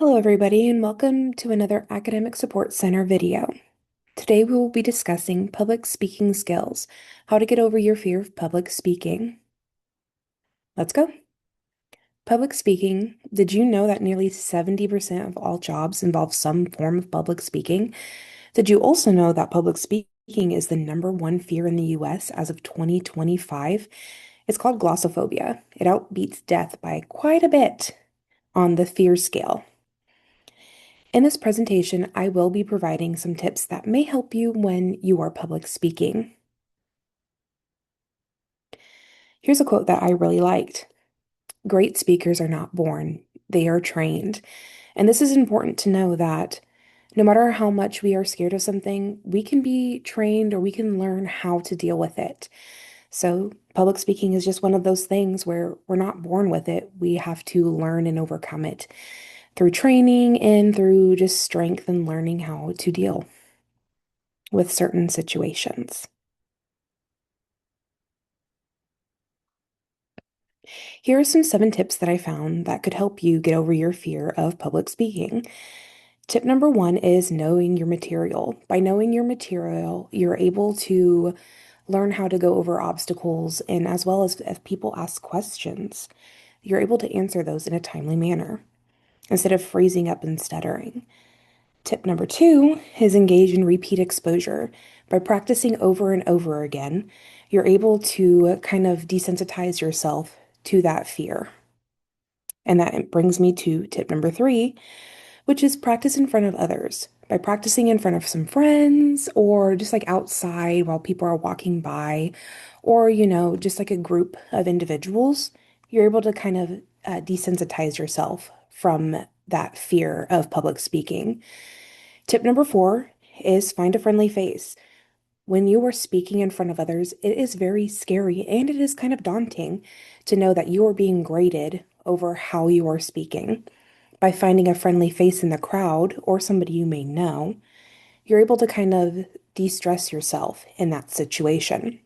Hello, everybody, and welcome to another Academic Support Center video. Today, we will be discussing public speaking skills, how to get over your fear of public speaking. Let's go. Public speaking. Did you know that nearly 70% of all jobs involve some form of public speaking? Did you also know that public speaking is the number one fear in the US as of 2025? It's called glossophobia. It outbeats death by quite a bit on the fear scale. In this presentation, I will be providing some tips that may help you when you are public speaking. Here's a quote that I really liked. Great speakers are not born, they are trained. And this is important to know that no matter how much we are scared of something, we can be trained or we can learn how to deal with it. So, public speaking is just one of those things where we're not born with it. We have to learn and overcome it through training and through just strength and learning how to deal with certain situations. Here are some 7 tips that I found that could help you get over your fear of public speaking. Tip number 1 is knowing your material. By knowing your material, you're able to learn how to go over obstacles, and as well as if people ask questions, you're able to answer those in a timely manner instead of freezing up and stuttering. Tip number 2 is engage in repeat exposure. By practicing over and over again, you're able to kind of desensitize yourself to that fear. And that brings me to tip number 3, which is practice in front of others. By practicing in front of some friends or just like outside while people are walking by, or, just like a group of individuals, you're able to kind of desensitize yourself from that fear of public speaking. Tip number 4 is find a friendly face. When you are speaking in front of others, it is very scary and it is kind of daunting to know that you are being graded over how you are speaking. By finding a friendly face in the crowd or somebody you may know, you're able to kind of de-stress yourself in that situation.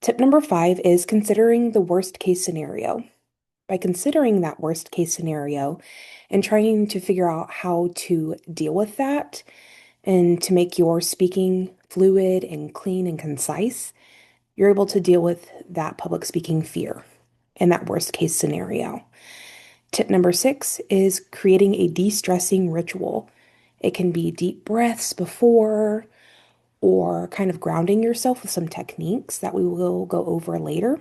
Tip number 5 is considering the worst case scenario. By considering that worst case scenario and trying to figure out how to deal with that and to make your speaking fluid and clean and concise, you're able to deal with that public speaking fear in that worst case scenario. Tip number 6 is creating a de-stressing ritual. It can be deep breaths before or kind of grounding yourself with some techniques that we will go over later.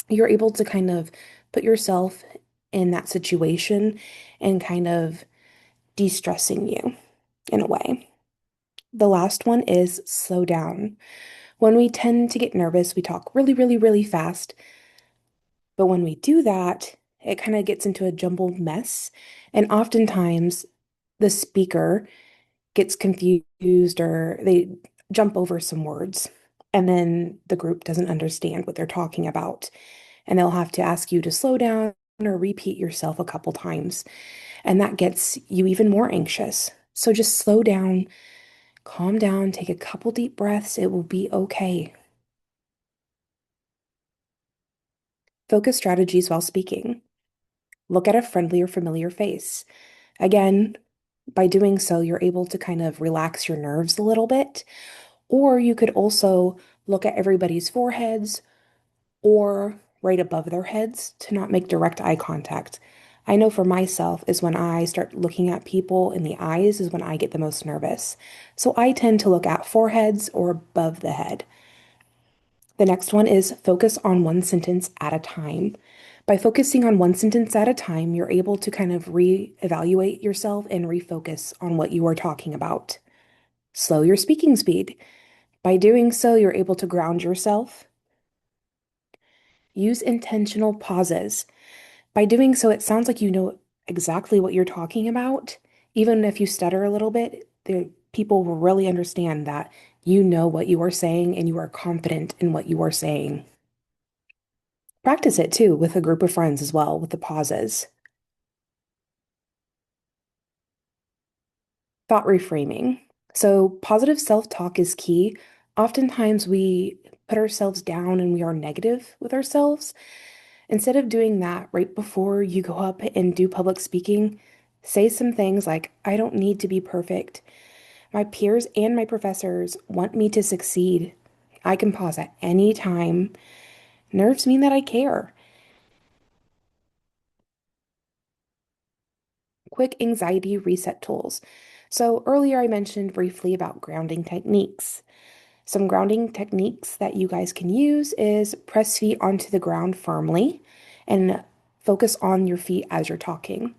You're able to kind of put yourself in that situation and kind of de-stressing you in a way. The last one is slow down. When we tend to get nervous, we talk really, really, really fast. But when we do that, it kind of gets into a jumbled mess. And oftentimes the speaker gets confused or they jump over some words. And then the group doesn't understand what they're talking about. And they'll have to ask you to slow down or repeat yourself a couple times. And that gets you even more anxious. So just slow down, calm down, take a couple deep breaths. It will be okay. Focus strategies while speaking. Look at a friendly or familiar face. Again, by doing so, you're able to kind of relax your nerves a little bit. Or you could also look at everybody's foreheads or right above their heads to not make direct eye contact. I know for myself is when I start looking at people in the eyes is when I get the most nervous. So I tend to look at foreheads or above the head. The next one is focus on one sentence at a time. By focusing on one sentence at a time, you're able to kind of reevaluate yourself and refocus on what you are talking about. Slow your speaking speed. By doing so, you're able to ground yourself. Use intentional pauses. By doing so, it sounds like you know exactly what you're talking about. Even if you stutter a little bit, the people will really understand that you know what you are saying and you are confident in what you are saying. Practice it too with a group of friends as well, with the pauses. Thought reframing. So, positive self-talk is key. Oftentimes, we put ourselves down and we are negative with ourselves. Instead of doing that right before you go up and do public speaking, say some things like, I don't need to be perfect. My peers and my professors want me to succeed. I can pause at any time. Nerves mean that I care. Quick anxiety reset tools. So, earlier I mentioned briefly about grounding techniques. Some grounding techniques that you guys can use is press feet onto the ground firmly and focus on your feet as you're talking.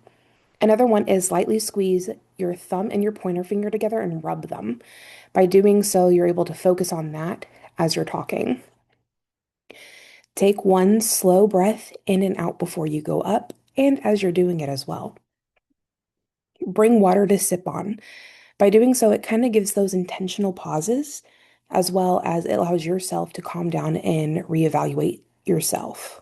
Another one is lightly squeeze your thumb and your pointer finger together and rub them. By doing so, you're able to focus on that as you're talking. Take one slow breath in and out before you go up and as you're doing it as well. Bring water to sip on. By doing so, it kind of gives those intentional pauses as well as it allows yourself to calm down and reevaluate yourself.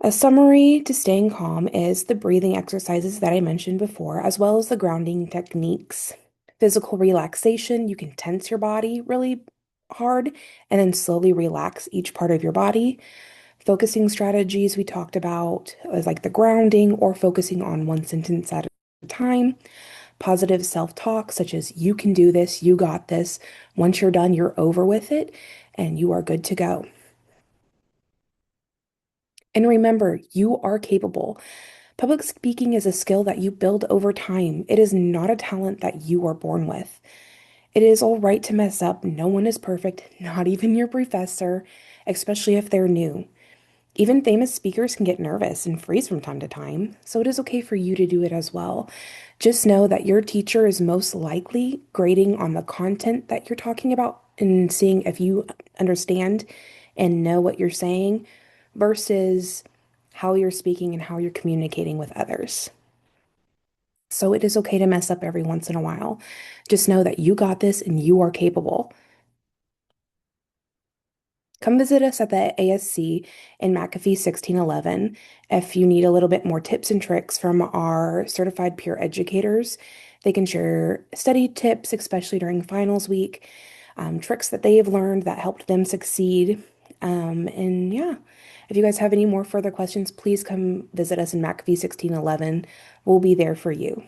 A summary to staying calm is the breathing exercises that I mentioned before, as well as the grounding techniques. Physical relaxation, you can tense your body really hard and then slowly relax each part of your body. Focusing strategies we talked about is like the grounding or focusing on one sentence at a time. Positive self-talk, such as you can do this, you got this. Once you're done, you're over with it and you are good to go. And remember, you are capable. Public speaking is a skill that you build over time. It is not a talent that you are born with. It is all right to mess up. No one is perfect, not even your professor, especially if they're new. Even famous speakers can get nervous and freeze from time to time, so it is okay for you to do it as well. Just know that your teacher is most likely grading on the content that you're talking about and seeing if you understand and know what you're saying versus how you're speaking and how you're communicating with others. So it is okay to mess up every once in a while. Just know that you got this and you are capable. Come visit us at the ASC in McAfee 1611 if you need a little bit more tips and tricks from our certified peer educators. They can share study tips, especially during finals week, tricks that they have learned that helped them succeed. And yeah, if you guys have any more further questions, please come visit us in McAfee 1611. We'll be there for you.